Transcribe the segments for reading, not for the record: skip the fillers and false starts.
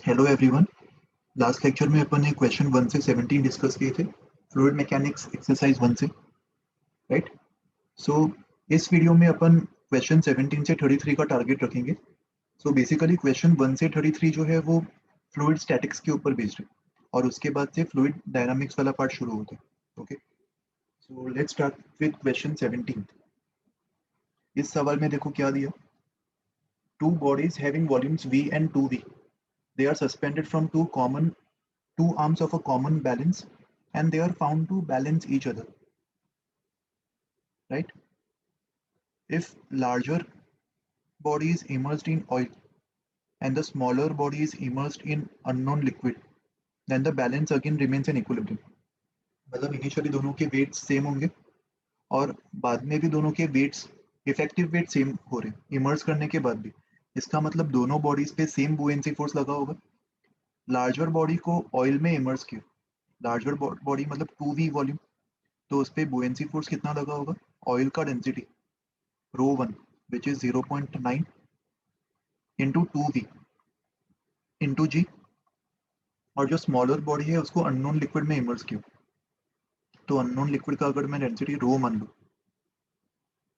Hello everyone. Last lecture में अपन ने question 1 से 17 डिस्कस किए थे फ्लूइड मैकेनिक्स एक्सरसाइज 1 से, राइट। सो इस वीडियो में अपन क्वेश्चन 17 से 33 का टारगेट रखेंगे। सो बेसिकली क्वेश्चन 1 से 33 जो है वो फ्लूइड स्टैटिक्स के ऊपर बेस्ड है और उसके बाद से फ्लूइड डायनामिक्स वाला पार्ट शुरू होता है। Okay, so let's start with question 17। इस सवाल में देखो क्या दिया। Two bodies having volumes v and 2v, they are suspended from two arms of a common balance and they are found to balance each other, right? If larger body is immersed in oil and the smaller body is immersed in unknown liquid, then the balance again remains in equilibrium. मतलब initially दोनों के weights same होंगे और बाद में भी दोनों के वेट्स, इफेक्टिव वेट सेम हो रहे हैं इमर्स करने के बाद भी। इसका मतलब दोनों बॉडीज पे सेम बुएंसी फोर्स लगा होगा। लार्जर बॉडी को ऑयल में इमर्स किया, लार्जर बॉडी मतलब 2v वॉल्यूम, तो उस पर बुएंसी फोर्स कितना लगा होगा। ऑयल का density ρ1 which is 0.9 into 2v into G, और जो स्मॉलर बॉडी है उसको अननोन लिक्विड में इमर्स किया, तो अननोन लिक्विड का अगर मैं डेंसिटी रो मान लूँ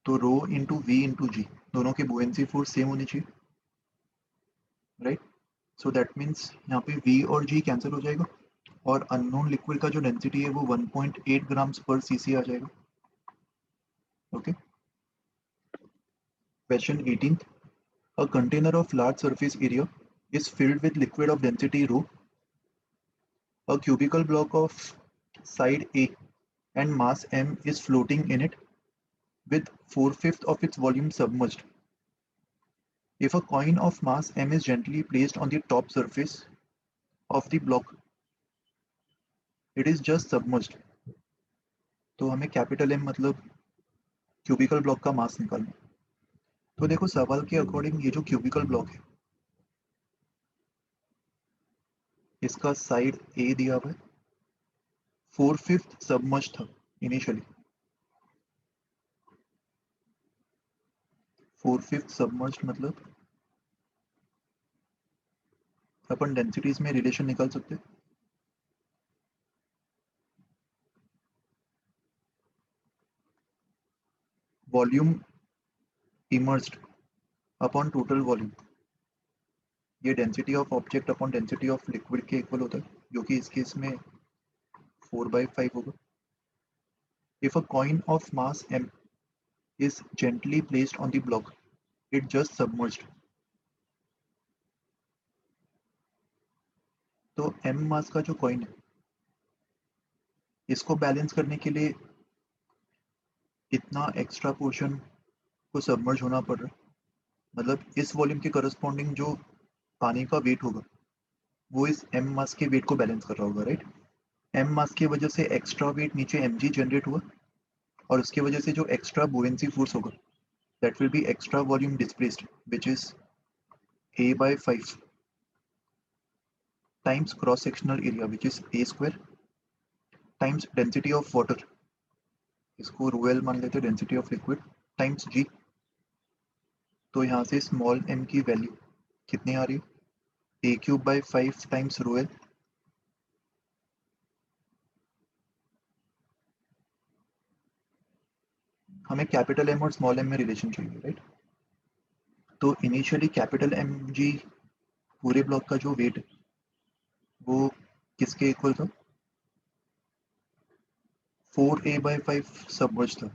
तो रो इंटू वी इंटू जी, दोनों के बुएंसी फोर्स सेम होनी चाहिए, राइट। सो दैट मीन्स यहाँ पे वी और जी कैंसिल हो जाएगा और अननोन लिक्विड का जो डेंसिटी है वो 1.8 ग्राम्स पर सीसी आ जाएगा। Okay, question 18। A container of large surface area is filled with liquid of density rho. A cubical block of side A and mass m is floating in it with 4/5 of its volume submerged. If a coin of mass m is gently placed on the top surface of the block, it is just submerged. तो हमें capital M मतलब cubical block का मास निकालना। तो देखो सवाल के according ये जो क्यूबिकल ब्लॉक है इसका साइड A दिया हुआ है, 4/5 सबमर्ज था इनिशियली, 4/5 सबमर्ज मतलब अपन डेंसिटीज में रिलेशन निकाल सकते हैं। Volume immersed upon total volume, ये density of object upon density of liquid के इक्वल होता है, जो कि इस केस में 4/5 होगा। If a coin of mass m is gently placed on the block, it just submerged. तो m मास का जो कॉइन है इसको बैलेंस करने के लिए इतना एक्स्ट्रा पोर्शन को सबमर्ज होना पड़ रहा है, मतलब इस वॉल्यूम के करस्पॉन्डिंग जो पानी का वेट होगा वो इस m मास के वेट को बैलेंस कर रहा होगा, राइट। m मास की वजह से एक्स्ट्रा वेट नीचे mg जनरेट हुआ और उसकी वजह से जो एक्स्ट्रा बुएंसी फोर्स होगा that will be extra volume displaced, which is a by 5 times cross sectional area, which is a square times density of water, इसको रो एल मान लेते हैं, density of liquid times G. तो यहाँ से small m की value कितनी आ रही है, a³ by 5 times rho L. हमें कैपिटल M और स्मॉल m में रिलेशन चाहिए, राइट। तो इनिशियली कैपिटल एम जी पूरे ब्लॉक का जो वेट है वो किसके इक्वल था, 4a/5 सबमर्ज था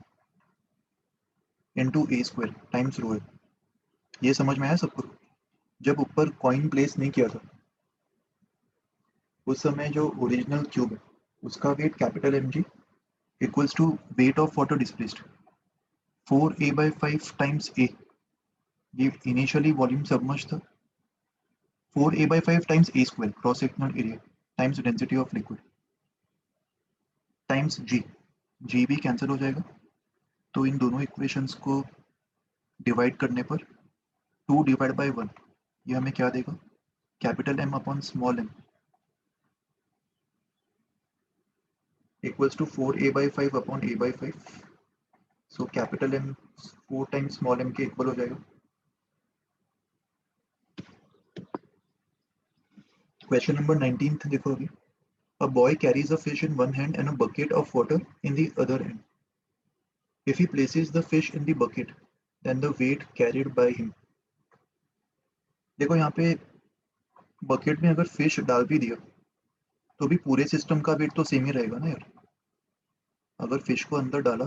इंटू ए स्क्वायर टाइम्स रो एल। ये समझ में आया सबको। जब ऊपर कॉइन प्लेस नहीं किया था उस समय जो ओरिजिनल क्यूब है उसका weight capital M G equals to weight of water displaced 4a/5 times A, ये इनिशियली वॉल्यूम सबमर्ज था, 4a/5 times A square cross sectional area times density of liquid times G, G भी cancel हो जाएगा। तो इन दोनों equations को divide करने पर 2/1 ये हमें क्या देगा, capital M upon small M equals to 4a/5 upon a/5। So capital M 4 times small M के इक्वल हो जाएगा। क्वेश्चन नंबर 19 देखो अभी. A boy carries a fish in one hand and a bucket of water in the other hand. If he places the fish in the bucket, then the weight carried by him. देखो यहाँ पे bucket में अगर fish डाल भी दिया तो भी पूरे सिस्टम का वेट तो सेम ही रहेगा ना यार. अगर फिश को अंदर डाला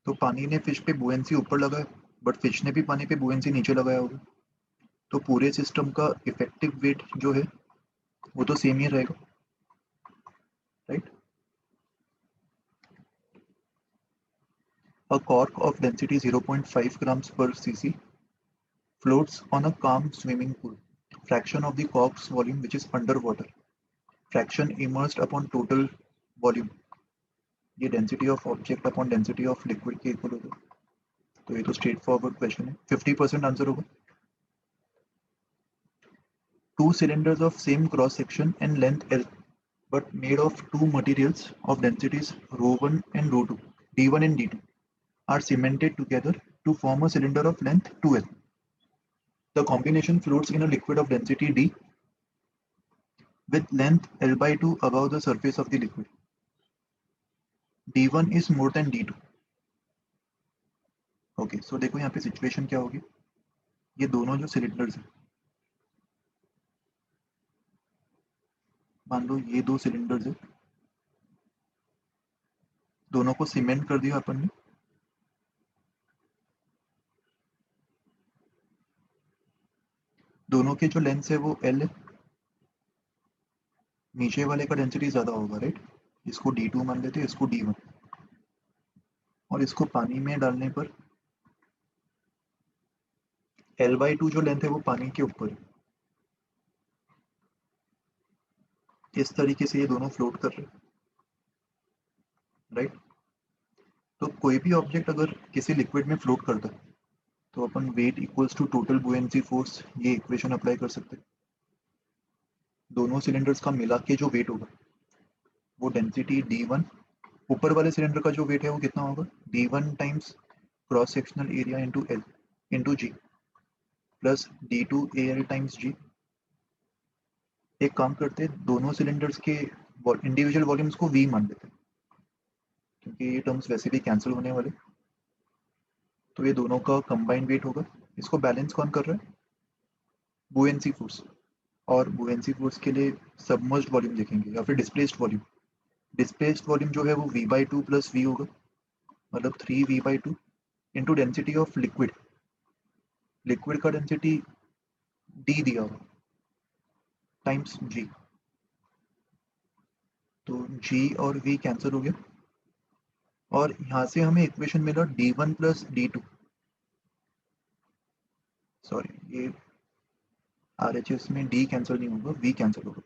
तो पानी ने फिश पे बुएंसी ऊपर लगाया, बट फिश ने भी पानी पे बुएंसी नीचे लगाया होगा. तो पूरे सिस्टम का इफेक्टिव वेट जो है वो तो सेम ही रहेगा, right. A cork of density 0.5 grams per cc floats on a calm swimming pool. Fraction of the cork's volume which is underwater. Fraction immersed upon total volume. ये density of object upon density of liquid के equal होगा. तो ये तो straight forward question है. 50% answer होगा. Two cylinders of same cross section and length L but made of two materials of densities ρ1 and ρ2, d1 and d2 are cemented together to form a cylinder of length 2L. The combination floats in a liquid of density D with length L by 2 above the surface of the liquid. D1 is more than D2. Okay, so देखो यहाँ पे situation क्या होगी. ये दोनों जो cylinders हैं, मान लो ये दो सिलेंडर्स है, दोनों को सीमेंट कर दिया अपन ने. दोनों के जो लेंथ है वो L है. नीचे वाले का डेंसिटी ज्यादा होगा, राइट. इसको D2 मान लेते हैं, इसको D1. और इसको पानी में डालने पर L/2 जो लेंथ है वो पानी के ऊपर है. इस तरीके से ये दोनों फ्लोट कर रहे हैं, राइट. तो कोई भी ऑब्जेक्ट अगर किसी लिक्विड में फ्लोट करता है तो अपन weight equals to total buoyancy force ये इक्वेशन अप्लाई कर सकते हैं. दोनों सिलेंडर्स का मिला के जो वेट होगा वो डेंसिटी D1, ऊपर वाले सिलेंडर का जो वेट है वो कितना होगा, D1 times cross sectional area into L into G plus D2 AL times G. एक काम करते हैं, दोनों सिलेंडर्स के इंडिविजुअल वॉल्यूम्स को V मान लेते हैं क्योंकि ये टर्म्स वैसे भी कैंसिल होने वाले. तो ये दोनों का कंबाइंड वेट होगा. इसको बैलेंस कौन कर रहा है, बुएंसी फोर्स. और बुएंसी फोर्स के लिए सबमर्ज्ड वॉल्यूम देखेंगे या फिर डिस्प्लेस्ड वॉल्यूम. डिस्प्लेस्ड वॉल्यूम जो है वो V/2 प्लस V होगा, मतलब 3V/2 into density of liquid. Liquid का डेंसिटी D दिया हुआ टाइम्स G. तो G और V कैंसिल हो गया और यहाँ से हमें इक्वेशन मिला D1 प्लस D2. सॉरी, ये RHS में D कैंसिल नहीं होगा, V कैंसिल होगा.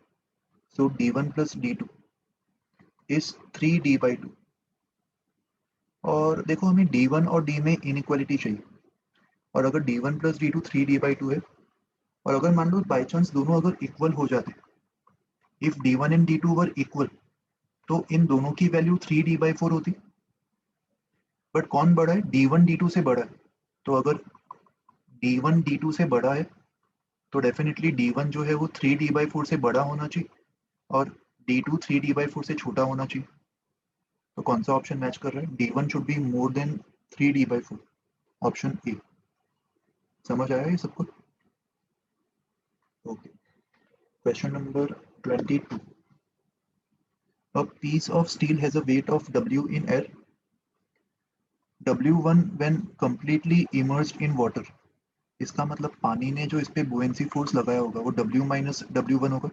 सो D1 plus D2 is 3D/2. और देखो हमें D1 और D में इनइक्वालिटी चाहिए. और अगर D1 प्लस D2 3D/2 है और अगर मान लो बाई चांस दोनों अगर इक्वल हो जाते, if D1 and D2 were equal, तो इन दोनों की वैल्यू 3D/4 होती. बट कौन बड़ा है, D1 D2 से बड़ा है. तो अगर D1 D2 से बड़ा है तो डेफिनेटली D1 जो है वो 3D/4 से बड़ा होना चाहिए और D2 3D/4 से छोटा होना चाहिए. तो कौन सा ऑप्शन मैच कर रहा है, D1 should be more than 3D/4. Option A. समझ आया ये सबको. Okay, question number 22. A piece of steel has a weight of W in air. W1 when completely immersed in water. इसका मतलब पानी ने जो इस पे बुएंसी फोर्स लगाया होगा वो W माइनस W1 होगा.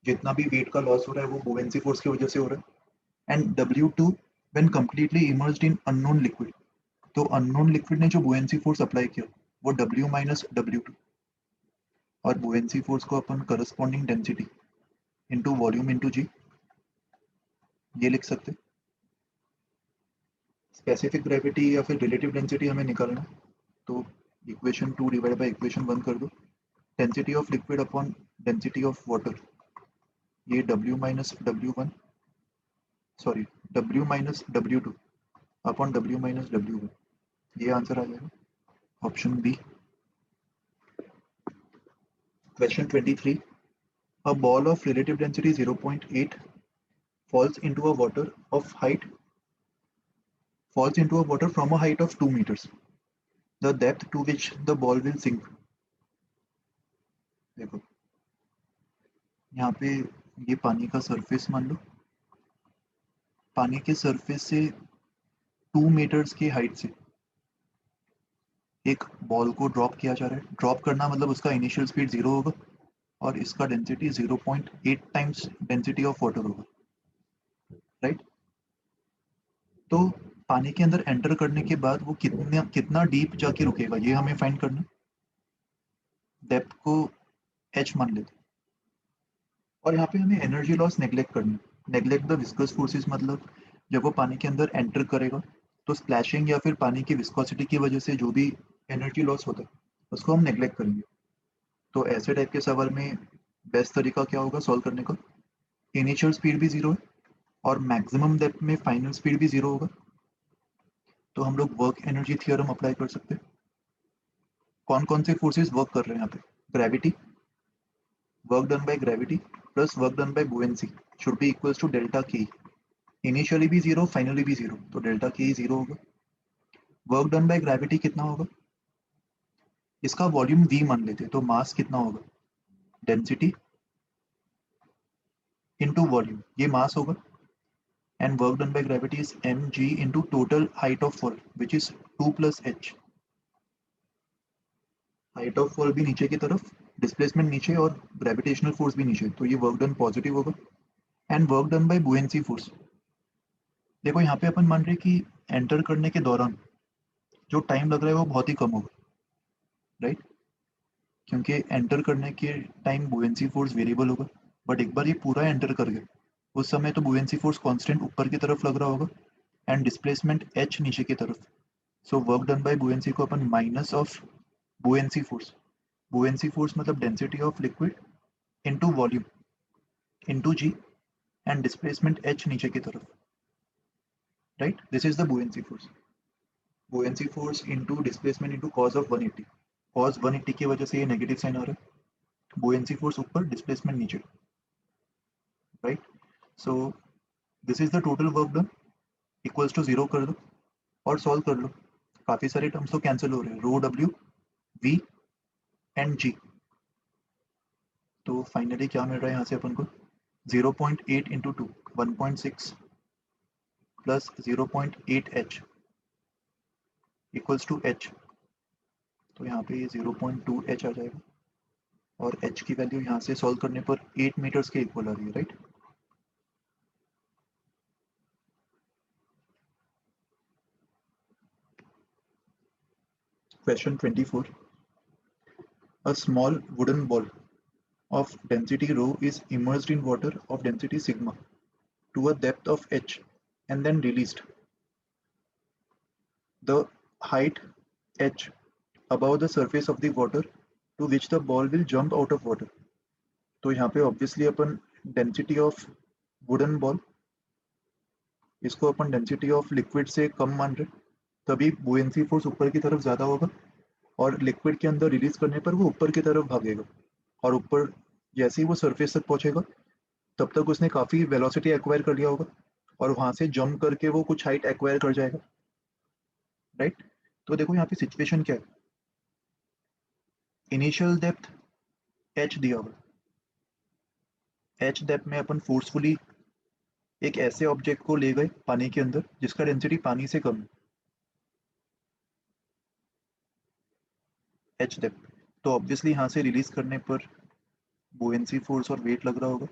जितना भी वेट का लॉस हो रहा है वो बुएंसी फोर्स की वजह से हो रहा है. And W2 when completely immersed in unknown liquid. तो अननोन लिक्विड ने जो बुएंसी फोर्स अप्लाई किया वो W माइनस W2. और बुएंसी फोर्स को अपन corresponding density into volume into G ये लिख सकते. स्पेसिफिक ग्रेविटी या फिर रिलेटिव डेंसिटी हमें निकालना, तो इक्वेशन 2 डिवाइड बाय इक्वेशन 1 कर दो. Density of liquid upon density of water, ये W minus W1, sorry W minus W2 upon W minus W1. ये आंसर आ जाएगा option B. Question 23. A ball of relative density 0.8 falls into a water of height falls into a water from a height of 2 meters. The depth to which the ball will sink. देखो यहाँ पे ये पानी का surface मान लो, पानी के surface से 2 मीटर्स की हाइट से एक बॉल को ड्रॉप किया जा रहा है. ड्रॉप करना मतलब उसका इनिशियल स्पीड 0 होगा और इसका density 0.8 times density of water होगा, राइट. तो पानी के अंदर एंटर करने के बाद वो कितना डीप जाके रुकेगा ये हमें फाइंड करना. डेप्थ को h मान लेते हैं और यहाँ पे हमें एनर्जी लॉस नेग्लेक्ट करना है. नेग्लेक्ट द विस्कस फोर्सेस मतलब जब वो पानी के अंदर एंटर करेगा तो स्प्लैशिंग या फिर पानी की विस्कोसिटी की वजह से जो भी एनर्जी लॉस होता है उसको हम नेग्लेक्ट करेंगे. तो ऐसे टाइप के सवाल में बेस्ट तरीका क्या होगा सॉल्व करने का. इनिशियल स्पीड भी 0 है और मैक्सिमम डेप्थ में फाइनल स्पीड भी 0 होगा. तो हम लोग वर्क एनर्जी थ्योरम अप्लाई कर सकते हैं. कौन कौन से फोर्सेस वर्क कर रहे हैं यहाँ पे. Gravity, work done by gravity plus work done by buoyancy should be equals to delta K. Initially भी 0 फाइनली भी 0 तो डेल्टा के 0 होगा. वर्क डन बाय ग्रेविटी कितना होगा, इसका वॉल्यूम v मान लेते हैं तो मास कितना होगा, डेंसिटी इनटू वॉल्यूम, ये मास होगा. And work done by gravity is mg into total height of fall which is 2 plus h. Height of fall भी नीचे की तरफ, डिस्प्लेसमेंट नीचे और ग्रेविटेशनल फोर्स भी नीचे, तो ये वर्क डन पॉजिटिव होगा. And work done by buoyancy force, देखो यहाँ पे अपन मान रहे कि एंटर करने के दौरान जो टाइम लग रहा है वो बहुत ही कम होगा, राइट. क्योंकि एंटर करने के टाइम बुएंसी फोर्स वेरिएबल होगा. बट एक बार ये पूरा एंटर कर गए उस समय तो बुएंसी फोर्स कांस्टेंट ऊपर की तरफ लग रहा होगा एंड डिस्प्लेसमेंट h नीचे की तरफ. So work done by buoyancy को अपन minus of buoyancy force, buoyancy force मतलब density of liquid into volume into g and displacement h नीचे की तरफ, right. This is the buoyancy force. Buoyancy force into displacement into cos of 180. Cos 180 की वजह से ये नेगेटिव साइन आ रहा है. बुएंसी फोर्स ऊपर डिस्प्लेसमेंट नीचे, right. So this is the total work done equals to 0 कर दो और सॉल्व कर लो. काफी सारे टर्म्स तो कैंसिल हो रहे हैं, रो डब्ल्यू वी एंड जी. तो फाइनली क्या मिल रहा है यहाँ से अपन को 0.8 into 2 1.6 plus 0.8 h equals to h. तो यहाँ पे ये 0.2 h आ जाएगा और h की वैल्यू यहाँ से सॉल्व करने पर 8 मीटर्स के इक्वल आ रही है, right. Question 24. A small wooden ball of density rho is immersed in water of density sigma to a depth of h and then released. The height h above the surface of the water to which the ball will jump out of water. तो यहाँ पे obviously upon density of wooden ball, इसको अपन density of liquid से कम मान रहे, तभी बुएंसी force ऊपर की तरफ ज़्यादा होगा और लिक्विड के अंदर रिलीज करने पर वो ऊपर की तरफ भागेगा और ऊपर जैसे ही वो सरफेस तक पहुंचेगा तब तक उसने काफ़ी वेलोसिटी एक्वायर कर लिया होगा और वहां से जंप करके वो कुछ हाइट एक्वायर कर जाएगा, राइट. तो देखो यहाँ पे सिचुएशन क्या है. इनिशियल डेप्थ h दिया होगा, h डेप्थ में अपन फोर्सफुली एक ऐसे ऑब्जेक्ट को ले गए पानी के अंदर जिसका डेंसिटी पानी से कम है, h डेप्थ. तो ऑब्वियसली यहाँ से रिलीज करने पर बुएंसी फोर्स और वेट लग रहा होगा.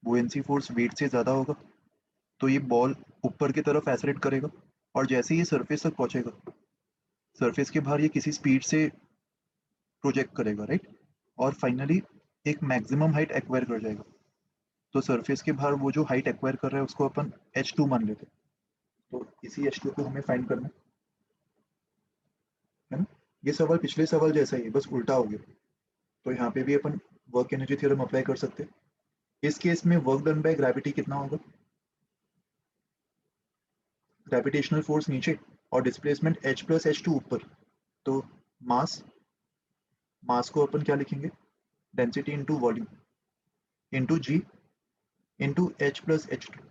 बुएंसी फोर्स वेट से ज़्यादा होगा तो ये बॉल ऊपर की तरफ एसलेट करेगा और जैसे ही ये सरफेस तक पहुंचेगा सरफेस के बाहर ये किसी स्पीड से प्रोजेक्ट करेगा, राइट. और फाइनली एक मैक्सिमम हाइट एक्वायर कर जाएगा. तो सरफेस के बाहर वो जो हाइट एक्वायर कर रहा है उसको अपन h2 मान लेते हैं. तो इसी h2 को हमें फाइंड करना है ना. ये सवाल पिछले सवाल जैसा ही है बस उल्टा हो गया. तो यहाँ पे भी अपन वर्क एनर्जी थ्योरम अप्लाई कर सकते हैं. इस केस में वर्क डन बाय ग्रेविटी कितना होगा, ग्रेविटेशनल फोर्स नीचे और डिस्प्लेसमेंट h प्लस h2 ऊपर. तो मास, मास को अपन क्या लिखेंगे, density into volume. Into G into H plus H two.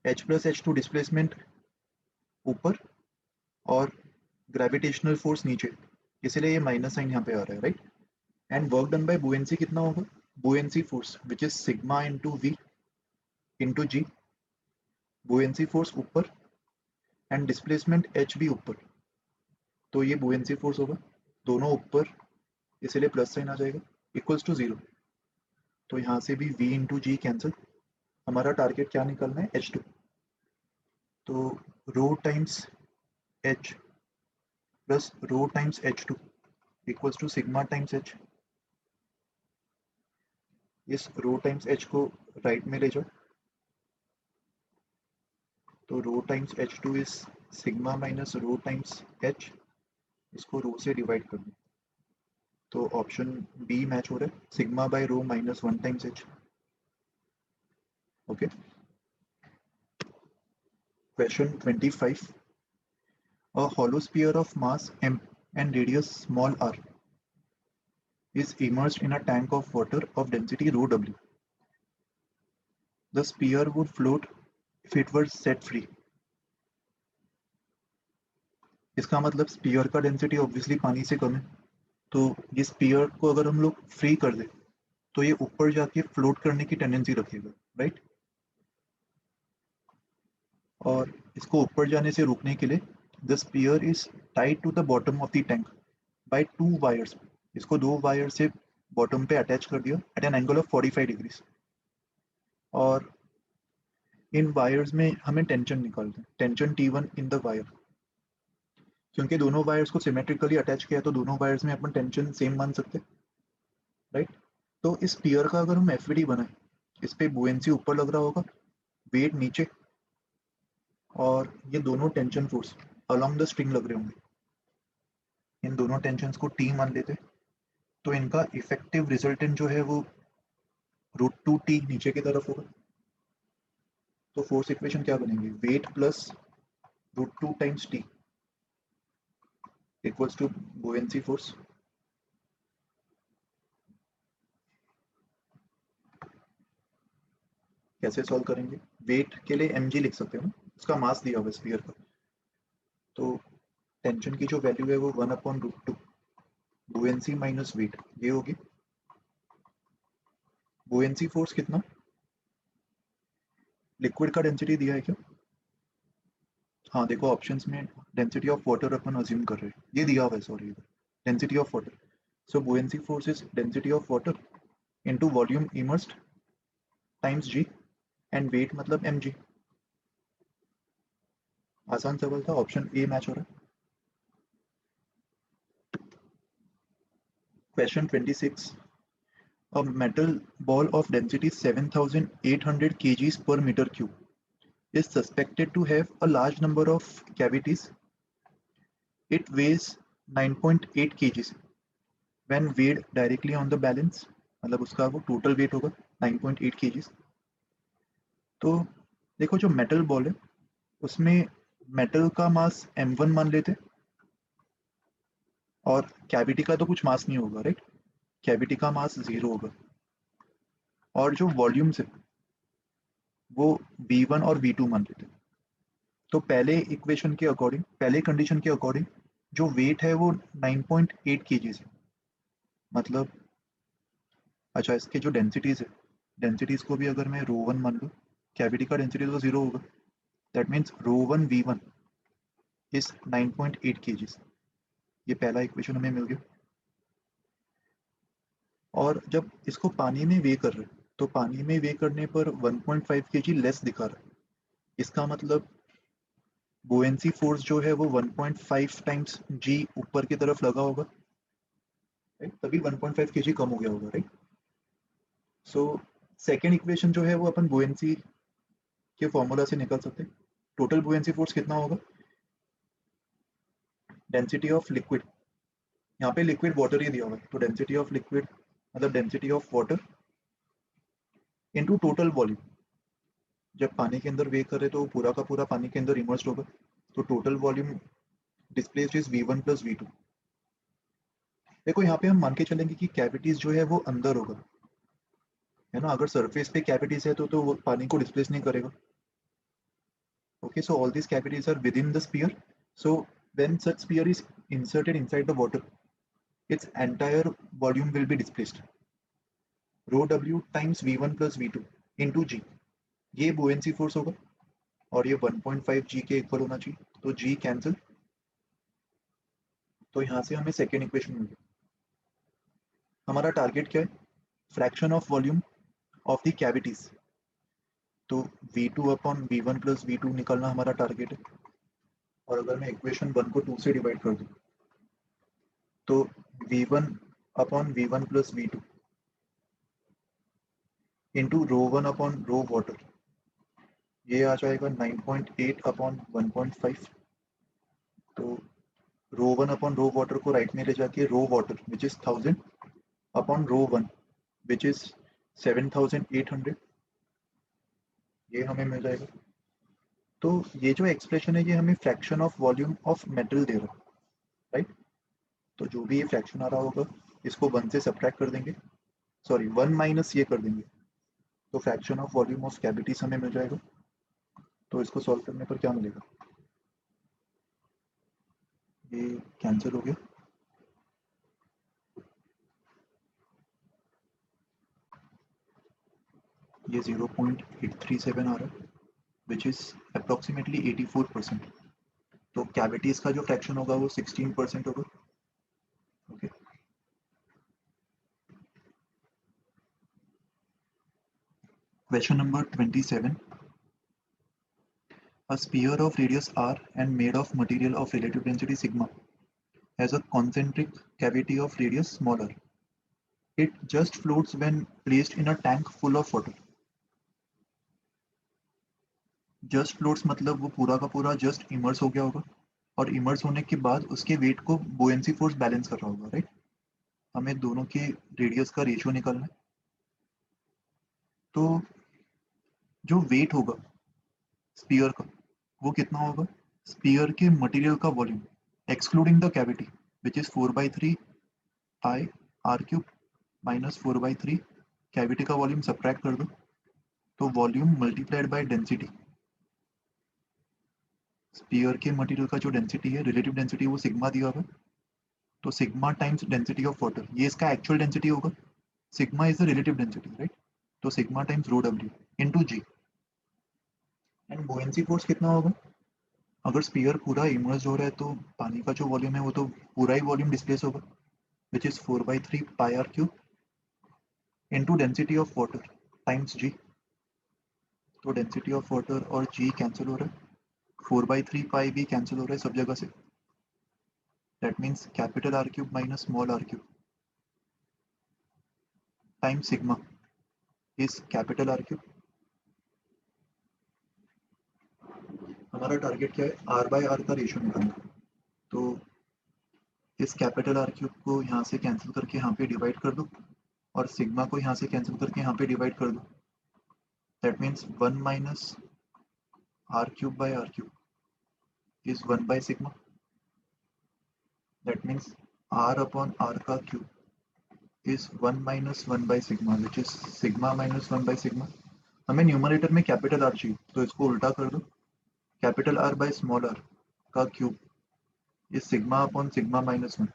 H plus H two displacement ऊपर और ग्रेविटेशनल फोर्स नीचे, इसीलिए ये माइनस साइन यहाँ पे आ रहा है, right. And work done by buoyancy कितना होगा? Buoyancy force which is sigma into V into G. Buoyancy force ऊपर एंड डिस्प्लेसमेंट एच भी ऊपर, तो ये बुएंसी फोर्स होगा, दोनों ऊपर, इसीलिए प्लस साइन आ जाएगा, इक्वल्स टू जीरो। तो यहाँ से भी v इंटू जी कैंसिल। हमारा टारगेट क्या निकलना है? H2। तो rho times H plus rho times H2 equals to sigma times H। इस रो टाइम्स H को राइट में ले जाओ, तो rho times H2 is sigma minus rho times H। इसको रो से डिवाइड कर दो, तो ऑप्शन बी मैच हो रहा है, sigma by rho minus one times H। Okay. Question 25। A hollow sphere of mass m and radius small r is immersed in a tank of water of density rho w. The sphere would float if it were set free. इसका मतलब spear का density obviously पानी से कम है, तो ये spear को अगर हम लोग फ्री कर दे तो ये ऊपर जाके फ्लोट करने की टेंडेंसी रखेगा, राइट। और इसको ऊपर जाने से रोकने के लिए the sphere is tied to the bottom of the tank by two wires. इसको दो वायर से बॉटम पे अटैच कर दिया at an angle of 45 degrees. और इन वायर्स में हमें टेंशन निकालते हैं, tension T1 in the wire. क्योंकि दोनों वायर्स को सिमेट्रिकली अटैच किया है तो दोनों वायर्स में अपन टेंशन सेम मान सकते हैं, राइट। तो इस स्पीयर का अगर हम एफडी बनाए, इस पे बुएंसी ऊपर लग रहा होगा, वेट नीचे, और ये दोनों tension force along the string लग रहे होंगे। इन दोनों टेंशन को टी मान लेते, तो इनका इफेक्टिव रिजल्टेंट जो है वो √2t नीचे की तरफ होगा। तो फोर्स इक्वेशन क्या बनेगी? Weight plus √2 times T equals to buoyancy force. कैसे सॉल्व करेंगे? वेट के लिए mg लिख सकते हो ना, उसका मास दिया हुआ स्फीयर का। तो टेंशन की जो वैल्यू है वो 1/√2 बुएंसी माइनस वेट, ये होगी। बुएंसी फोर्स कितना? लिक्विड का डेंसिटी दिया है क्या? हाँ देखो ऑप्शंस में डेंसिटी ऑफ वाटर अपन अज्यूम कर रहे हैं, ये दिया हुआ है, sorry, density of water. So buoyancy force is density of water into volume immersed times G, and weight मतलब mg। आसान सवाल था, ऑप्शन ए मैच हो रहा है। Question 26। A metal ball of density 7,800 kgs per meter cube is suspected to have a large number of cavities. It weighs 9.8 kgs when weighed directly on the balance, मतलब उसका वो total weight होगा 9.8 kgs। तो देखो जो metal ball है उसमें metal का मास m1 मान लेते, और कैविटी का तो कुछ मास नहीं होगा, राइट। कैविटी का मास 0 होगा, और जो वॉल्यूम्स है वो v1 और v2 मान लेते। तो पहले इक्वेशन के अकॉर्डिंग, पहले कंडीशन के अकॉर्डिंग जो वेट है वो 9.8 kgs है। मतलब अच्छा, इसके जो डेंसिटीज है, डेंसिटीज को भी अगर मैं रो1 मान लूँ, कैविटी का डेंसिटी तो 0 होगा, दैट मीन्स रो1 v1 इज 9.8 kgs। ये पहला इक्वेशन हमें मिल गया। और जब इसको पानी में वे कर रहे हैं तो पानी में वे करने पर 1.5 kg लेस दिखा रहा है। इसका मतलब बुएंसी फोर्स जो है वो 1.5 टाइम्स जी ऊपर की तरफ लगा होगा, राइट, तभी 1.5 kg कम हो गया होगा, राइट। सो सेकेंड इक्वेशन जो है वो अपन बुएंसी के फॉर्मूला से निकाल सकते हैं। टोटल बुएंसी फोर्स कितना होगा? डेंसिटी ऑफ लिक्विड, यहाँ पे लिक्विड वाटर ही दिया हुआ है, तो डेंसिटी ऑफ लिक्विड मतलब density of water into total volume. जब पानी के अंदर वे करे तो पूरा का पूरा पानी के अंदर इमर्स्ड होगा, तो total volume displaced is v1 plus v2। देखो यहाँ पे हम मान के चलेंगे कि कैविटीज जो है वो अंदर होगा, है ना, अगर सरफेस पे कैविटीज है तो वो पानी को डिस्प्लेस नहीं करेगा. Okay, so all these cavities are within the sphere. So when such sphere is inserted inside the water, its entire volume will be displaced. Rho W times V1 plus V2 into G. ये buoyancy force होगा और ये 1.5 G के equal होना चाहिए. तो G cancel. तो यहाँ से हमें सेकेंड इक्वेशन मिल गई. हमारा टारगेट क्या है? Fraction of volume of the cavities. तो V2 upon V1 plus V2 निकालना हमारा टारगेट है. और अगर मैं इक्वेशन 1 को 2 से डिवाइड कर दूँ तो V1 upon V1 plus V2 into rho 1 upon rho water, ये आ जाएगा 9.8 अपॉन 1.5. तो रो 1 अपॉन रो वाटर को राइट में ले जाके rho water which is 1000 upon rho 1 which is 7800, ये हमें मिल जाएगा. तो ये जो एक्सप्रेशन है ये हमें fraction of volume of metal दे रहा है, राइट. तो जो भी ये फ्रैक्शन आ रहा होगा इसको 1 से सब्ट्रैक्ट कर देंगे, सॉरी 1 माइनस ये कर देंगे. तो fraction of volume of cavities हमें मिल जाएगा. तो इसको सॉल्व करने पर क्या मिलेगा? ये कैंसिल हो गया. ये 0.837 आ रहा है विच इज अप्रोक्सीमेटली 84%. तो कैविटीज का जो फ्रैक्शन होगा वो 16% होगा. Okay. Question number 27. A sphere of radius r and made of material of relative density sigma has a concentric cavity of radius smaller. It just floats when placed in a tank full of water. Just floats मतलब वो पूरा का पूरा just immerse हो गया होगा और immerse होने के बाद उसके वेट को बुएंसी फोर्स बैलेंस कर रहा होगा, राइट. हमें दोनों के रेडियस का रेशियो निकालना है. तो जो वेट होगा स्पीयर का वो कितना होगा? स्पीयर के मटेरियल का volume excluding the cavity which is 4/3 pi are cube minus 4/3 cavity का वॉल्यूम सब्ट्रैक्ट कर दो. तो volume multiplied by density. Sphere के मटेरियल का जो डेंसिटी है, रिलेटिव डेंसिटी, वो सिग्मा दिया हुआ है. तो sigma times density of water, ये इसका एक्चुअल डेंसिटी होगा. Sigma is the relative density, right. तो sigma times rho W into G. And buoyancy force कितना होगा? अगर स्पीयर पूरा इमर्ज हो रहा है तो पानी का जो वॉल्यूम है वो तो पूरा ही वॉल्यूम डिस्प्लेस होगा which is 4/3 pi are cube into density of water times G. तो डेंसिटी ऑफ वाटर और जी कैंसिल हो रहा है. 4/3 पाई भी कैंसिल हो रहा है सब जगह से. That means capital r cube minus small r cube time sigma is capital r cube. हमारा टारगेट क्या है? आर बाय आर का रेशियो निकालना. तो इस कैपिटल आर क्यूब को यहाँ से कैंसिल करके यहाँ पे डिवाइड कर दो और सिग्मा को यहाँ से कैंसिल करके यहाँ पे डिवाइड कर दो. That means 1 minus R cube by R cube is 1 by sigma. That means R upon R का cube is 1 minus 1 by sigma which is sigma minus 1 by sigma. हमें न्यूमरेटर में कैपिटल आर चाहिए तो इसको उल्टा कर दो. Capital R by small R का cube is sigma upon sigma minus 1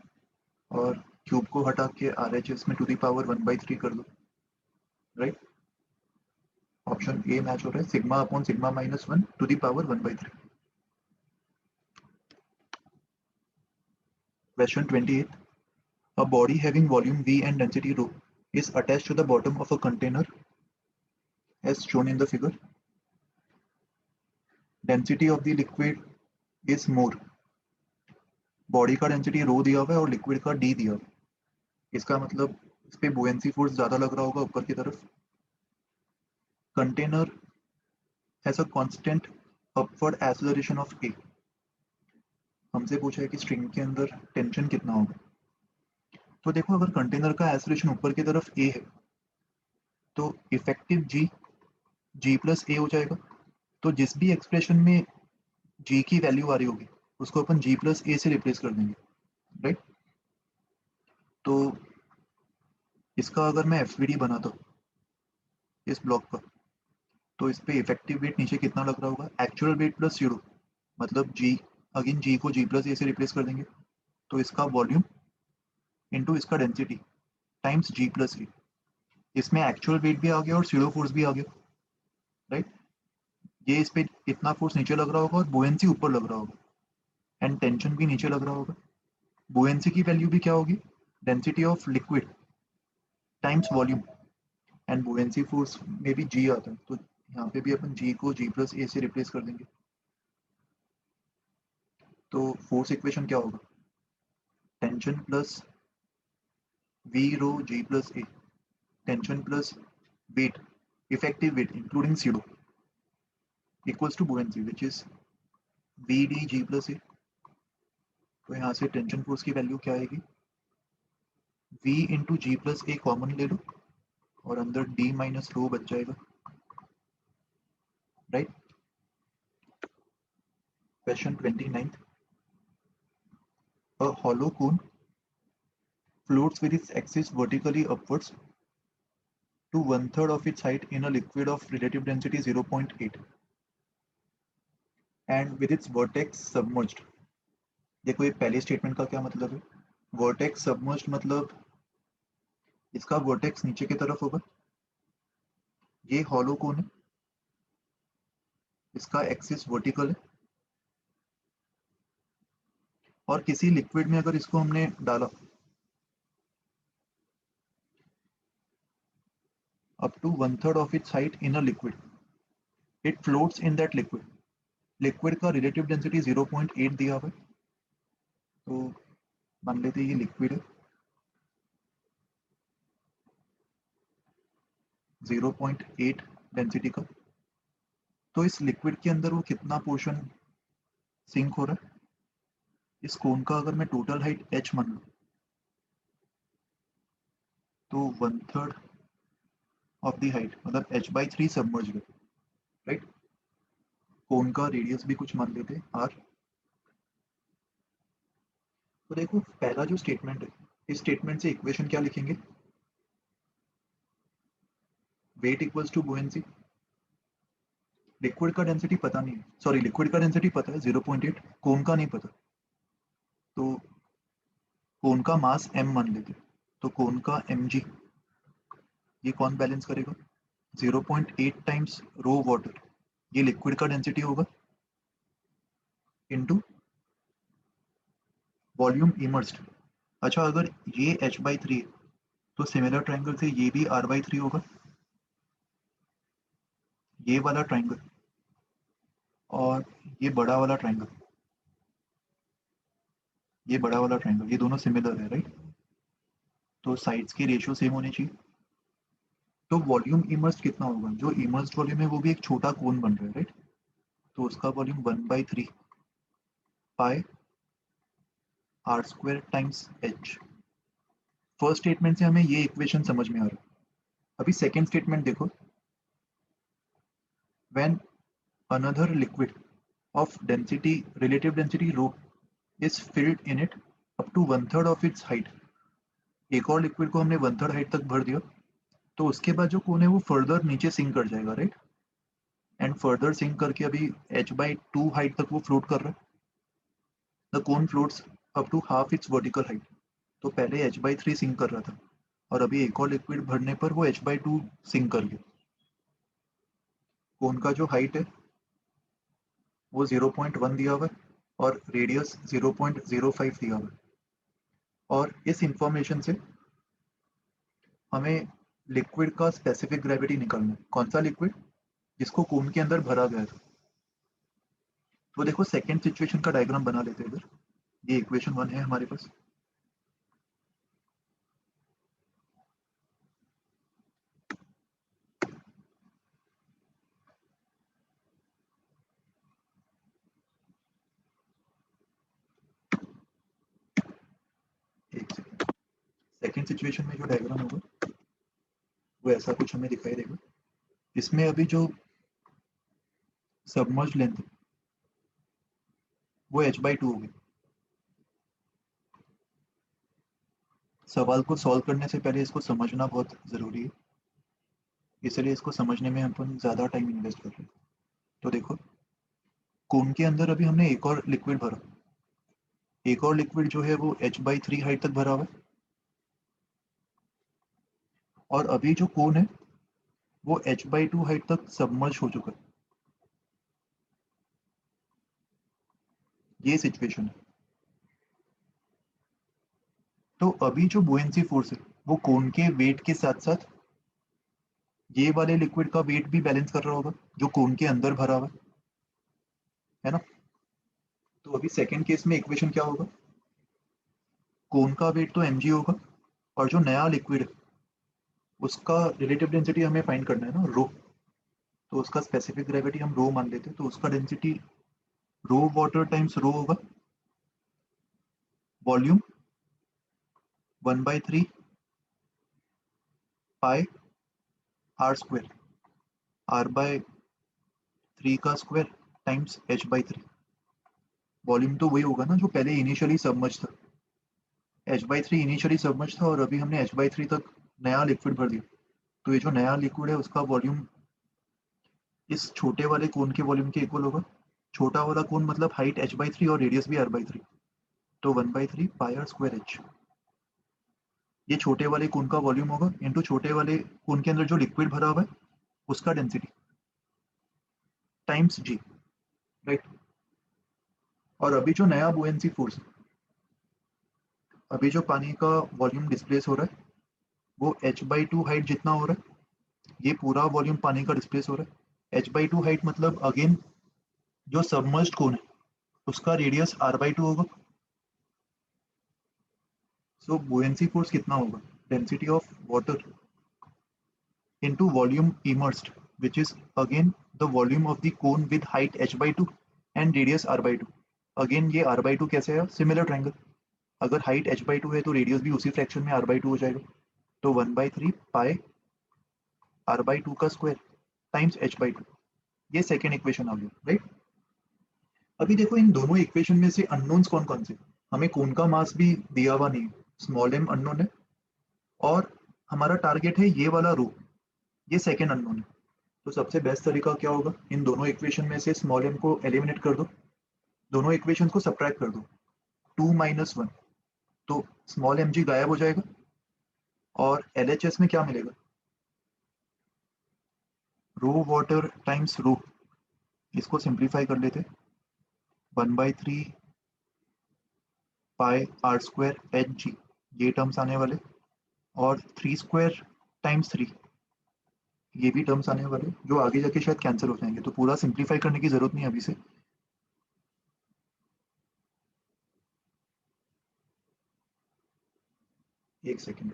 और क्यूब को हटा के आर एच एस में टू दी पावर 1/3 कर दो, राइट. ऑप्शन ए मैच हो रहा है. Sigma upon sigma minus 1 to the power 1/3. Question 28. A body having volume V and density rho is attached to the bottom of a container as shown in the figure. Density of the liquid is more. Body का density rho दिया हुआ है और liquid का D दिया हुआ है. इसका मतलब इस पे बुएंसी फोर्स ज्यादा लग रहा होगा ऊपर की तरफ. Container has a constant upward acceleration of A. हमसे पूछा है कि स्ट्रिंग के अंदर टेंशन कितना होगा. तो देखो अगर कंटेनर का एक्सेलरेशन ऊपर की तरफ ए है तो इफेक्टिव जी जी प्लस ए हो जाएगा. तो जिस भी एक्सप्रेशन में जी की वैल्यू आ रही होगी उसको अपन जी प्लस ए से रिप्लेस कर देंगे, राइट. तो इसका अगर मैं एफ बनाता हूँ इस ब्लॉक का, तो इस पे इफेक्टिव वेट नीचे कितना लग रहा होगा, एक्चुअल वेट प्लस जीरो, मतलब जी, अगेन जी को जी प्लस ए से रिप्लेस कर देंगे, तो इसका वॉल्यूम इंटू इसका डेंसिटी टाइम्स जी प्लस ए। इसमें एक्चुअल वेट भी आ गया और सीडो फोर्स भी आ गया, राइट। ये इस पे इतना फोर्स नीचे लग रहा होगा और बुएंसी ऊपर लग रहा होगा, एंड टेंशन भी नीचे लग रहा होगा। बुएंसी की वैल्यू भी क्या होगी, density of liquid times volume, and buoyancy force में भी जी आता है, तो यहाँ पे भी अपन जी को जी प्लस ए से रिप्लेस कर देंगे। तो फोर्स इक्वेशन क्या होगा, tension plus V rho G plus A, tension plus weight, effective weight including pseudo, equals to buoyancy which is V D G plus A. तो यहाँ से टेंशन फोर्स की वैल्यू क्या आएगी, v इंटू जी plus ए common ले लो और अंदर d minus rho बच जाएगा, right. Question 29, a hollow cone floats with its axis vertically upwards to one third of its height in a liquid of relative density 0.8 and with its vertex submerged। देखो ये पहले statement का क्या मतलब है, vertex submerged मतलब इसका vertex नीचे की तरफ होगा, ये हॉलो कोन है, इसका एक्सिस वर्टिकल है, और किसी लिक्विड में अगर इसको हमने डाला up to one third of its height in a liquid, it floats in that liquid। Liquid का रिलेटिव डेंसिटी 0.8 दिया हुआ है, तो मान लेते हैं ये लिक्विड है, 0.8 डेंसिटी का। तो इस लिक्विड के अंदर वो कितना पोर्शन सिंक हो रहा है, इस कोन का अगर मैं टोटल हाइट h मान लूँ तो one third of the height मतलब h/3 सबमर्ज है, राइट। कोन का रेडियस भी कुछ मान लेते हैं r। तो देखो पहला जो स्टेटमेंट है, इस स्टेटमेंट से इक्वेशन क्या लिखेंगे, वेट इक्वल्स टू बुएंसी, लिक्विड का डेंसिटी पता नहीं है, सॉरी लिक्विड का डेंसिटी पता है 0.8, कोन का नहीं पता, तो कोन का मास m मान लेते हैं, तो कोन का mg, ये कौन बैलेंस करेगा, 0.8 टाइम्स रो वाटर, ये लिक्विड का डेंसिटी होगा, इनटू वॉल्यूम इमर्स्ड। अच्छा अगर ये h/3 है तो सिमिलर ट्रायंगल से ये भी r/3 होगा, ये वाला ट्रायंगल और ये बड़ा वाला ट्रायंगल, ये बड़ा वाला ट्रायंगल, ये दोनों सिमिलर है, राइट। तो साइड्स की रेशियो सेम होनी चाहिए। तो वॉल्यूम इमर्स्ड कितना होगा, जो इमर्स्ड वॉल्यूम है वो भी एक छोटा कोन बन रहा है, राइट। तो उसका volume 1/3 pi are square times h. First statement से हमें ये इक्वेशन समझ में आ रहा है। अभी सेकेंड स्टेटमेंट देखो, when another liquid of density relative density rho is filled in it up to one third of its height, एक और लिक्विड को हमने वन थर्ड हाइट तक भर दिया, तो उसके बाद जो कोन है वो फर्दर नीचे सिंक कर जाएगा, राइट। एंड फर्दर सिंक करके अभी h/2 हाइट तक वो फ्लोट कर रहा है, the cone floats up to half its vertical height. तो पहले h/3 सिंक कर रहा था और अभी एक और लिक्विड भरने पर वो h/2 सिंक कर गया। कोन का जो हाइट है वो 0.1 दिया हुआ है और रेडियस 0.05 दिया हुआ है, और इस इंफॉर्मेशन से हमें लिक्विड का स्पेसिफिक ग्रेविटी निकालना है, कौन सा लिक्विड, जिसको कोन के अंदर भरा गया था। तो देखो सेकेंड सिचुएशन का डायग्राम बना लेते हैं इधर, ये इक्वेशन 1 है हमारे पास। एक सेकेंड, सेकेंड सिचुएशन में जो डायग्राम होगा वो ऐसा कुछ हमें दिखाई देगा। इसमें अभी जो सबमर्ज लेंथ है वो h/2 होगी। सवाल को सॉल्व करने से पहले इसको समझना बहुत जरूरी है। इसलिए इसको समझने में अपन ज़्यादा टाइम इन्वेस्ट कर रहे हैं। तो देखो, कोन के अंदर अभी हमने एक और लिक्विड भरा, एक और लिक्विड जो है वो h/3 हाइट तक भरा हुआ है, और अभी जो कोन है वो h/2 हाइट तक सबमर्ज हो चुका है। ये सिचुएशन है। तो अभी जो बुएंसी फोर्स है वो कोन के वेट के साथ साथ ये वाले लिक्विड का वेट भी बैलेंस कर रहा होगा, जो कोन के अंदर भरा हुआ है ना। तो अभी सेकंड केस में इक्वेशन क्या होगा, कोन का वेट तो mg होगा, और जो नया लिक्विड है उसका रिलेटिव डेंसिटी हमें फाइंड करना है ना, रो। तो उसका स्पेसिफिक ग्रेविटी हम रो मान लेते हैं, तो उसका डेंसिटी रो वाटर टाइम्स रो होगा, volume 1/3 pi are square, r/3 का स्क्वायर टाइम्स h/3। वॉल्यूम तो वही होगा ना जो पहले इनिशियली सबमर्ज था, h/3 इनिशियली सबमर्ज था, और अभी हमने h/3 तक नया लिक्विड भर दिया। तो ये जो नया लिक्विड है उसका वॉल्यूम इस छोटे वाले कोन के वॉल्यूम के इक्वल होगा। छोटा वाला कोन मतलब हाइट h/3 और रेडियस भी r/3, तो 1/3 पाई आर स्क्वायर एच। ये छोटे वाले कोन का वॉल्यूम होगा इंटू छोटे वाले कोन के अंदर जो लिक्विड भरा हुआ है उसका डेंसिटी टाइम्स जी, राइट। और अभी जो नया बुएंसी फोर्स, अभी जो पानी का वॉल्यूम डिस्प्लेस हो रहा है वो h/2 हाइट जितना हो रहा है, ये पूरा वॉल्यूम पानी का डिस्प्लेस हो रहा है। h/2 हाइट मतलब अगेन जो सबमर्ज्ड कोन है उसका रेडियस r/2 होगा। सो बुएंसी फोर्स कितना होगा, density of water into volume immersed, which is again the volume of the cone with height h/2 and radius r/2। Again ये r/2 कैसे है, सिमिलर ट्रायंगल, अगर हाइट h/2 है तो रेडियस भी उसी फ्रैक्शन में r/2 हो जाएगा। तो 1/3 पाई r/2 का स्क्वायर टाइम्स h/2। ये सेकेंड इक्वेशन आ गया, राइट। अभी देखो इन दोनों इक्वेशन में से अननोन्स कौन कौन से, हमें कोन का मास भी दिया हुआ नहीं है, स्मॉल m अननोन है, और हमारा टारगेट है ये वाला रो, ये सेकेंड अननोन है। तो सबसे बेस्ट तरीका क्या होगा, इन दोनों इक्वेशन में से स्मॉल m को एलिमिनेट कर दो, दोनों इक्वेशन को सब्ट्रैक्ट कर दो, 2 - 1, तो स्मॉल mg गायब हो जाएगा, और LHS में क्या मिलेगा, रो वाटर टाइम्स रो। इसको सिंप्लीफाई कर लेते, 1/3 pi are square H G, ये टर्म्स आने वाले, और 3 स्क्वायर टाइम्स 3, ये भी टर्म्स आने वाले जो आगे जाके शायद कैंसिल हो जाएंगे, तो पूरा सिंप्लीफाई करने की जरूरत नहीं है अभी से। एक सेकेंड,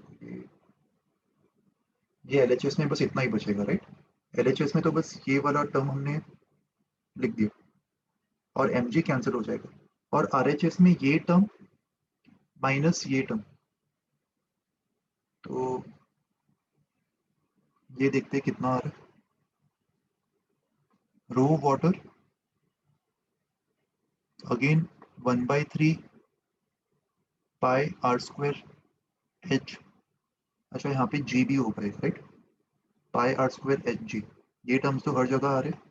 ये LHS में बस इतना ही बचेगा, राइट। LHS में तो बस ये वाला टर्म हमने लिख दिया, और mg कैंसिल हो जाएगा, और RHS में ये टर्म माइनस ये टर्म, तो ये देखते हैं कितना आ रहा है, rho water again 1/3 pi are square H, अच्छा यहाँ पे जी भी होगा, right, pi are square H G. ये टर्म्स तो हर जगह आ रहे हैं,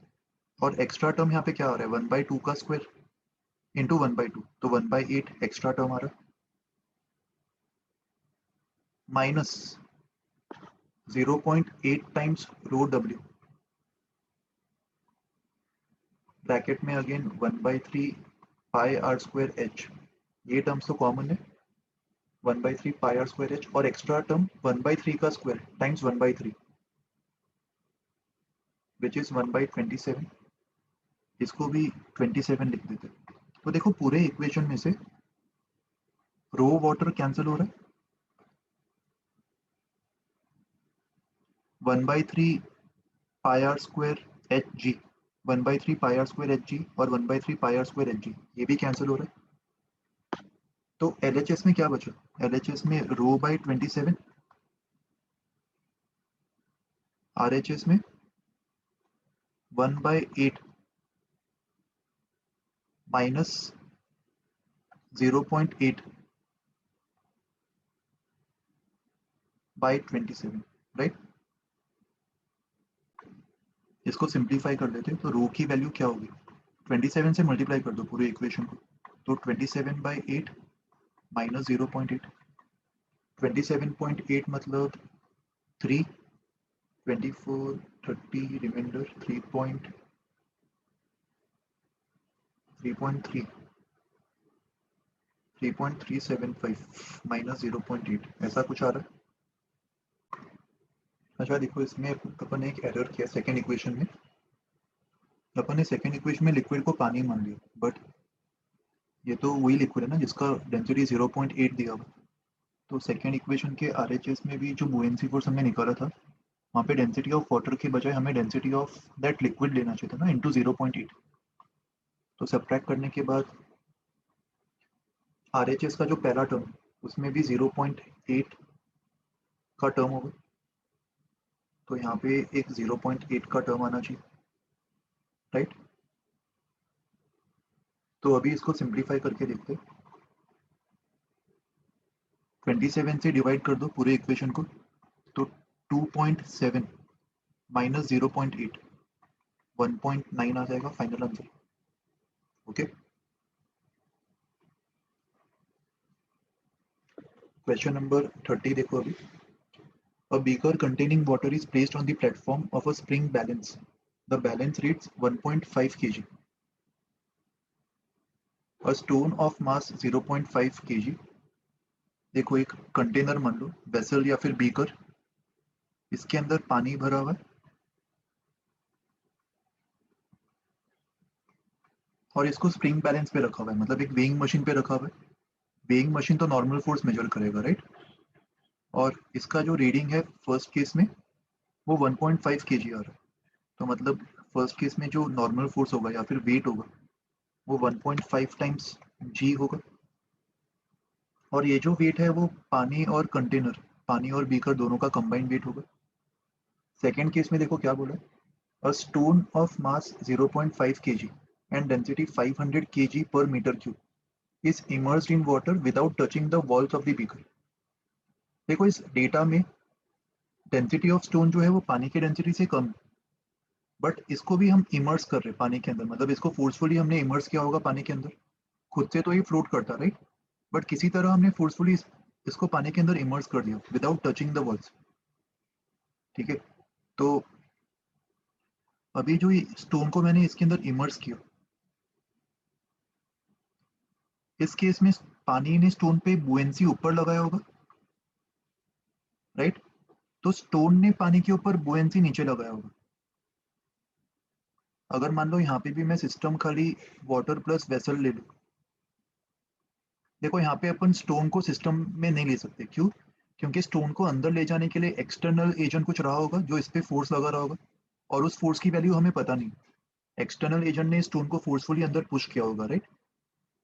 और एक्स्ट्रा टर्म यहाँ पे क्या आ रहा है, 1/2 का स्क्वायर इंटू 1/2, तो 1/8 एक्स्ट्रा टर्म आ रहा है, माइनस 0.8 टाइम्स रो डब्ल्यू, ब्रैकेट में again 1/3 pi are square h, ये टर्म्स तो कॉमन है, 1/3 पाई आर स्क्वायर एच, और एक्स्ट्रा टर्म 1/3 का स्क्वायर टाइम्स 1/3, विच इज 1/27। इसको भी 27 लिख देते। तो देखो पूरे इक्वेशन में से रो वाटर कैंसिल हो रहा है, 1/3 pi are square H G, 1/3 pi are square H G, और 1/3 pi are square H G, ये भी कैंसिल हो रहा है। तो LHS में क्या बचा, LHS में रो/27, RHS में 1/8 माइनस 0.8 बाई 27, राइट। इसको सिंप्लीफाई कर देते हैं, तो रो की वैल्यू क्या होगी, 27 से मल्टीप्लाई कर दो पूरे इक्वेशन को, तो 27/8 माइनस 0.8, 27.8 मतलब 3, 24, 30 रिमाइंडर 3.3, 3.375 माइनस 0.8, ऐसा कुछ आ रहा है। अच्छा देखो, इसमें अपन ने एक एरर किया सेकेंड इक्वेशन में। अपन ने सेकेंड इक्वेशन में लिक्विड को पानी मान लिया, बट ये तो वही लिक्विड है ना जिसका डेंसिटी 0.8 दिया हुआ। तो सेकेंड इक्वेशन के आरएचएस में भी जो बुएंसी फोर्स हमने निकाला था, वहाँ पे डेंसिटी ऑफ वाटर के बजाय हमें डेंसिटी ऑफ दैट लिक्विड लेना चाहिए था ना, इंटू 0.8। तो सब्ट्रैक्ट करने के बाद आरएचएस का जो पहला टर्म, उसमें भी 0.8 का टर्म होगा, तो यहाँ पे एक 0.8 का टर्म आना चाहिए, राइट। तो अभी इसको सिंप्लीफाई करके देखते हैं। 27 से डिवाइड कर दो पूरे इक्वेशन को, तो 2.7 माइनस 0.8, 1.9 आ जाएगा final answer. Okay, question number 30 देखो अभी। A beaker containing water is placed on the platform of a spring balance. The balance reads 1.5 kg. A stone of mass 0.5 kg. देखो एक कंटेनर मान लो, वेसल या फिर बीकर, इसके अंदर पानी भरा हुआ है और इसको स्प्रिंग बैलेंस पे रखा हुआ है, मतलब एक वेइंग मशीन पे रखा हुआ है। वेइंग मशीन तो नॉर्मल फोर्स मेजर करेगा, राइट। और इसका जो रीडिंग है फर्स्ट केस में वो 1.5 kg आ रहा है। तो मतलब फर्स्ट केस में जो नॉर्मल फोर्स होगा या फिर वेट होगा वो 1.5 टाइम्स जी होगा। और ये जो वेट है वो पानी और कंटेनर, पानी और बीकर दोनों का कंबाइंड वेट होगा। सेकेंड केस में देखो क्या बोला है, a stone of mass 0.5 kg and density 500 kg per metre cube is immersed in water without touching the walls of the beaker. देखो इस डेटा में डेंसिटी ऑफ स्टोन जो है वो पानी की डेंसिटी से कम है, बट इसको भी हम इमर्स कर रहे हैं पानी के अंदर, मतलब इसको फोर्सफुली हमने इमर्स किया होगा पानी के अंदर। खुद से तो ये फ्लोट करता, राइट, बट किसी तरह हमने फोर्सफुली इसको पानी के अंदर इमर्स कर दिया विदाउट टचिंग द वॉल्स। ठीक है, तो अभी जो ये स्टोन को मैंने इसके अंदर इमर्स किया, इस केस में पानी ने स्टोन पे बुएंसी ऊपर लगाया होगा, राइट। तो स्टोन ने पानी के ऊपर बुएंसी नीचे लगाया होगा। अगर मान लो यहाँ पे भी मैं सिस्टम खाली वाटर प्लस वेसल ले लूँ, देखो यहाँ पे अपन स्टोन को सिस्टम में नहीं ले सकते, क्यों, क्योंकि स्टोन को अंदर ले जाने के लिए एक्सटर्नल एजेंट कुछ रहा होगा जो इस पे फोर्स लगा रहा होगा, और उस फोर्स की वैल्यू हमें पता नहीं। एक्सटर्नल एजेंट ने स्टोन को फोर्सफुली अंदर पुश किया होगा, राइट।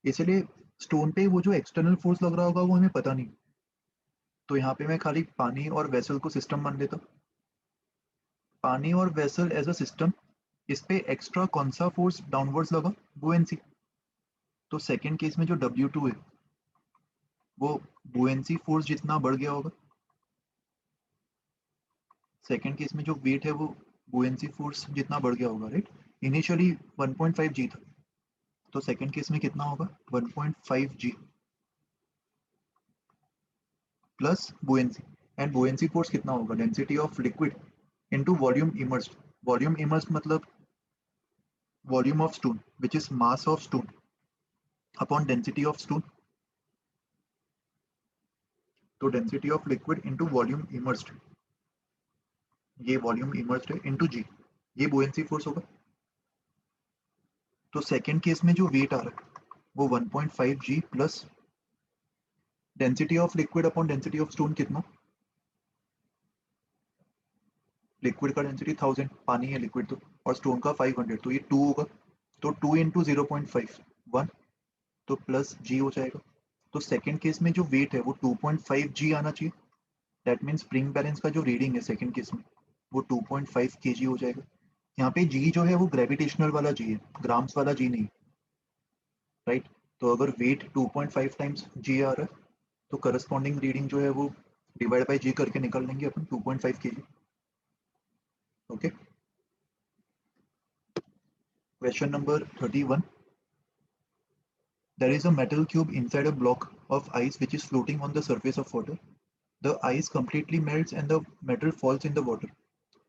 इसलिए स्टोन पे वो जो एक्सटर्नल फोर्स लग रहा होगा वो हमें पता नहीं। तो यहाँ पे मैं खाली पानी और वेसल को सिस्टम मान लेता हूँ। पानी और वेसल एज अ सिस्टम, इस पे एक्स्ट्रा कौन सा फोर्स डाउनवर्ड्स लगा, बुएंसी। तो सेकेंड केस में जो W2 है वो बुएंसी फोर्स जितना बढ़ गया होगा। सेकेंड केस में जो वेट है वो बुएंसी फोर्स जितना बढ़ गया होगा, राइट। इनिशियली 1.5 जी था, तो सेकेंड केस में कितना होगा, 1.5 G plus buoyancy. And buoyancy force कितना होगा, density of liquid into volume immersed. Volume immersed मतलब volume of stone which is mass of stone upon density of stone. तो density of liquid into volume immersed, ये volume immersed है, into G, ये buoyancy force होगा। तो second case में जो wait आ रहा है वो 1.5 G plus density of liquid upon density of stone कितना, लिक्विड का डेंसिटी 1000, पानी है लिक्विड तो, और स्टोन का 500, तो ये 2 होगा। तो 2 इंटू 0.5 1, तो प्लस जी हो जाएगा। तो सेकेंड केस में जो वेट है वो 2.5 जी आना चाहिए। दैट मीन स्प्रिंग बैलेंस का जो रीडिंग है सेकेंड केस में वो 2.5 kg हो जाएगा। यहाँ पे जी जो है वो ग्रेविटेशनल वाला जी है, ग्राम्स वाला जी नहीं, राइट। तो अगर वेट 2.5 टाइम्स जी आ रहा है तो करस्पॉन्डिंग रीडिंग जो है वो डिवाइड बाई जी करके निकाल लेंगे अपन, 2.5 kg। Okay, Question number 31. There is a metal cube inside a block of ice which is floating on the surface of water. The ice completely melts and the metal falls in the water.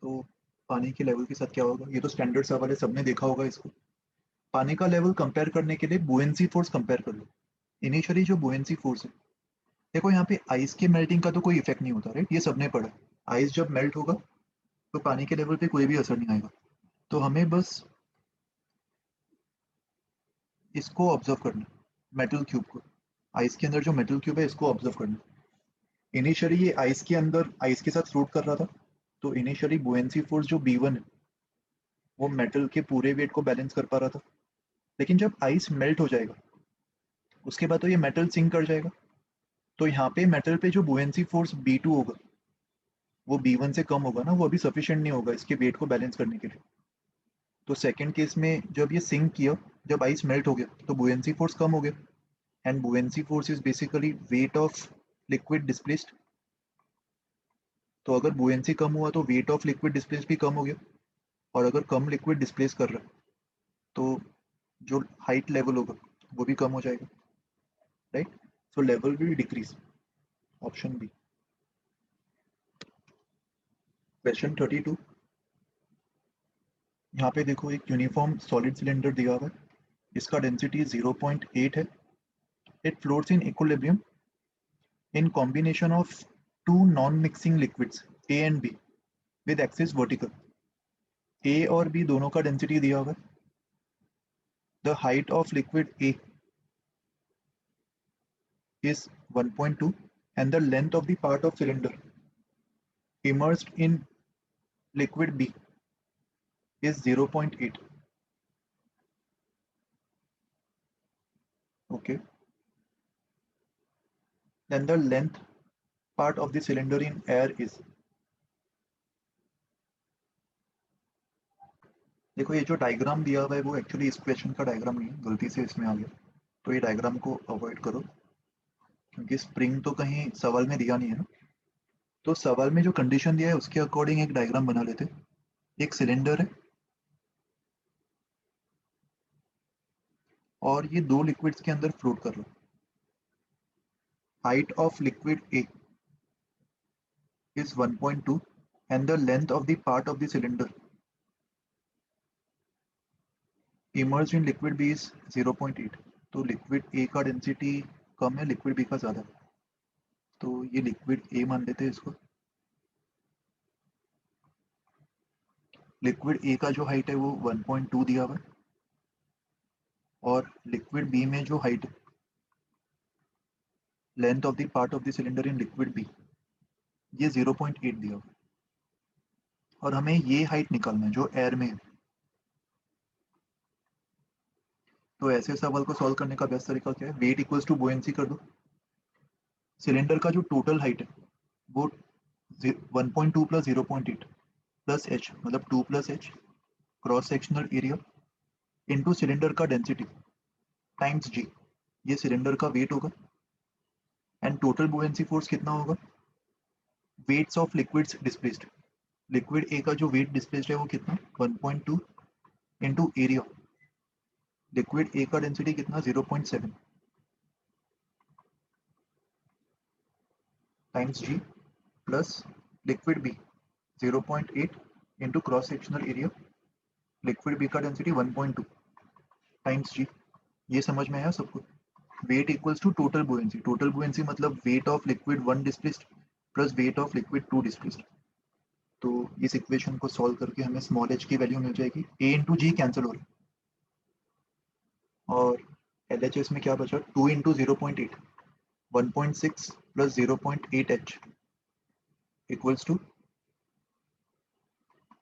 तो पानी के level के साथ क्या होगा? ये तो standard सवाल है, सबने देखा होगा इसको। पानी का लेवल कंपेयर करने के लिए बुएंसी फोर्स कंपेयर कर लो। इनिशियली जो बुएंसी फोर्स है, देखो यहाँ पे आइस के मेल्टिंग का तो कोई इफेक्ट नहीं होता, राइट? ये सबने पढ़ा। आइस जब मेल्ट होगा तो पानी के लेवल पे कोई भी असर नहीं आएगा। तो हमें बस इसको ऑब्जर्व करना, मेटल क्यूब को। आइस के अंदर जो मेटल क्यूब है इसको ऑब्जर्व करना। इनिशियली ये आइस के अंदर आइस के साथ फ्लोट कर रहा था, तो इनिशियली बुएंसी फोर्स जो B1 है वो मेटल के पूरे वेट को बैलेंस कर पा रहा था। लेकिन जब आइस मेल्ट हो जाएगा उसके बाद तो ये मेटल सिंक कर जाएगा, तो यहाँ पे मेटल पे जो बुएंसी फोर्स B2 होगा वो B1 से कम होगा ना, वो अभी सफिशिएंट नहीं होगा इसके वेट को बैलेंस करने के लिए। तो सेकंड केस में जब ये सिंक किया, जब आइस मेल्ट हो गया तो बुएंसी फोर्स कम हो गया, and buoyancy force is basically weight of liquid displaced. तो अगर बुएंसी कम हुआ तो वेट ऑफ लिक्विड डिस्प्लेस्ड भी कम हो गया, और अगर कम लिक्विड डिस्प्लेस कर रहा है तो जो हाइट लेवल होगा वो भी कम हो जाएगा, right? So level will decrease. Option B. Question 32। यहाँ पे देखो एक यूनिफॉर्म सॉलिड सिलेंडर दिया हुआ है, इसका डेंसिटी 0.8 है। It floats in equilibrium in combination of two non-mixing liquids A and B with axis vertical. A और B दोनों का डेंसिटी दिया हुआ है। The height of liquid A is 1.2 and the length of the part of cylinder immersed in liquid B is 0.8. Okay. Then the length part of the cylinder in air is, देखो ये जो diagram दिया हुआ है वो actually इस question का diagram नहीं है, गलती से इसमें आ गया, तो ये डायग्राम को अवॉइड करो क्योंकि स्प्रिंग तो कहीं सवाल में दिया नहीं है ना। तो सवाल में जो कंडीशन दिया है उसके अकॉर्डिंग एक डायग्राम बना लेते। एक सिलेंडर है और ये दो लिक्विड्स के अंदर फ्लोट कर रहा है। Height of liquid A is 1.2 and the length of the part of the cylinder immersed in liquid B is 0.8. तो लिक्विड A का डेंसिटी कम है, लिक्विड B का ज़्यादा, तो ये लिक्विड A मान लेते हैं इसको। लिक्विड A का जो हाइट है वो 1.2 दिया हुआ है और लिक्विड B में जो हाइट है, length of the part of the cylinder in liquid B, ये 0.8 दिया हुआ है और हमें ये हाइट निकालना है जो एयर में है। तो ऐसे सवाल को सॉल्व करने का बेस्ट तरीका क्या है? वेट इक्वल्स टू बुएंसी कर दो। सिलेंडर का जो टोटल हाइट है वो 1.2 प्लस 0.8 प्लस एच, मतलब 2 plus H cross sectional area into cylinder का डेंसिटी टाइम्स जी, ये सिलेंडर का वेट होगा, एंड टोटल बुएंसी फोर्स कितना होगा? Weights of liquids displaced. Liquid A का जो वेट डिस्प्लेस्ड है वो कितना? 1.2 इंटू एरिया। लिक्विड ए का डेंसिटी कितना? 0.7 times G plus liquid B 0.8 into cross sectional area. Liquid B का डेंसिटी 1.2 टाइम्स जी। ये समझ में आया सबको? Weight equals to total buoyancy. Total buoyancy मतलब weight of liquid 1 displaced plus weight of liquid 2 displaced. तो इस इक्वेशन को सॉल्व करके हमें स्मॉल एच की वैल्यू मिल जाएगी। ए इंटू जी कैंसिल हो रहा है और एल एच एस में क्या बचा? 2 into 0.8, 1.6 plus 0.8 h equals to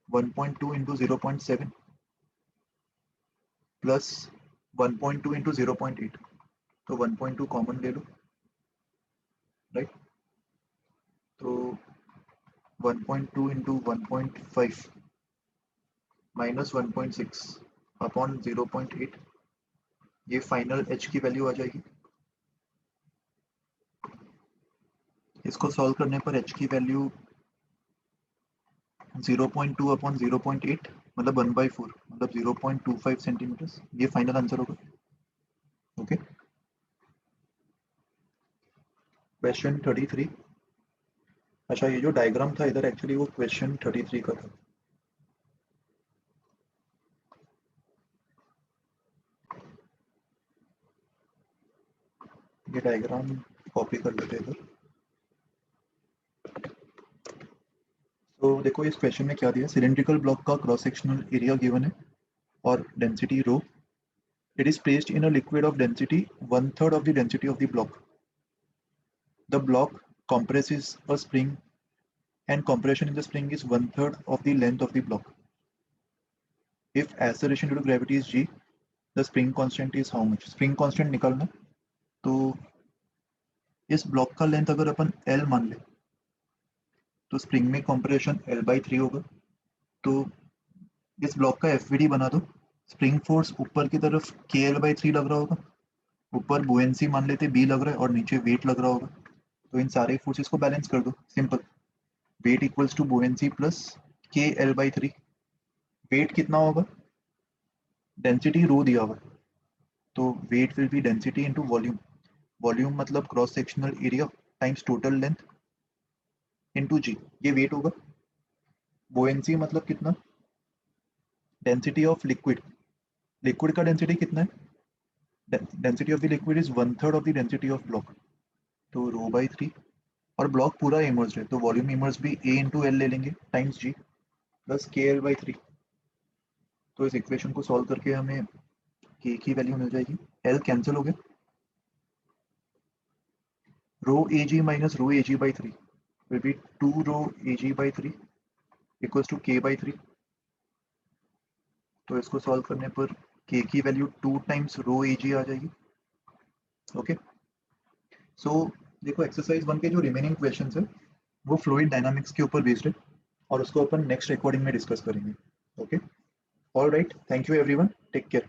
1.2 into 0.7 plus 1.2 into 0.8। तो 1.2 कॉमन ले लो, राइट? तो 1.2 इंटू 1.5 माइनस 1.6 अपॉन 0.8, ये फाइनल एच की वैल्यू आ जाएगी। इसको सॉल्व करने पर एच की वैल्यू 0.2 अपॉन 0.8 मतलब 1/4, मतलब 0.25 सेंटीमीटर, ये फाइनल आंसर होगा। Okay, question 33। अच्छा, ये जो डायग्राम था इधर एक्चुअली वो क्वेश्चन 33 का था। ये डायग्राम कॉपी कर लेते हैं इधर। तो देखो इस क्वेश्चन में क्या दिया, सिलेंड्रिकल ब्लॉक का क्रॉस सेक्शनल एरिया गिवन है और density rho. It is placed in a liquid of density 1/3 of the density of the block. The block compresses a spring and compression in the spring is 1/3 of the length of the block. If acceleration due to gravity is g, the spring constant is how much? Spring constant निकालना, तो इस block का length अगर अपन L मान ले तो spring में compression L/3 होगा। तो इस ब्लॉक का FVD बना दो, स्प्रिंग फोर्स ऊपर की तरफ KL/3 लग रहा होगा, ऊपर बुएंसी मान लेते B लग रहा है और नीचे वेट लग रहा होगा। तो इन सारे फोर्सेस को बैलेंस कर दो, simple. Weight equals to buoyancy plus KL/3। Weight कितना होगा, डेंसिटी रो दिया हुआ, तो weight will be density into volume. Volume मतलब cross sectional area times total length into G, ये वेट होगा। बुएंसी मतलब कितना, डेंसिटी ऑफ लिक्विड। लिक्विड का डेंसिटी कितना है, density of the liquid is 1/3 of the density of block, तो ρ/3। और ब्लॉक पूरा इमर्स्ड है तो वॉल्यूम इमर्स भी A इंटू एल ले लेंगे टाइम्स जी प्लस KL/3। तो इस इक्वेशन को सॉल्व करके हमें K की वैल्यू मिल जाएगी, L कैंसिल हो गया, ρAg minus ρAg/3 will be 2 ρAg/3 equals to K/3। तो इसको सॉल्व करने पर K की वैल्यू 2 टाइम्स ρAg आ जाएगी। ओके, सो देखो एक्सरसाइज 1 के जो रिमेनिंग क्वेश्चंस है वो फ्लूइड डायनामिक्स के ऊपर बेस्ड है और उसको अपन नेक्स्ट रिकॉर्डिंग में डिस्कस करेंगे। Okay, all right, thank you everyone, take care.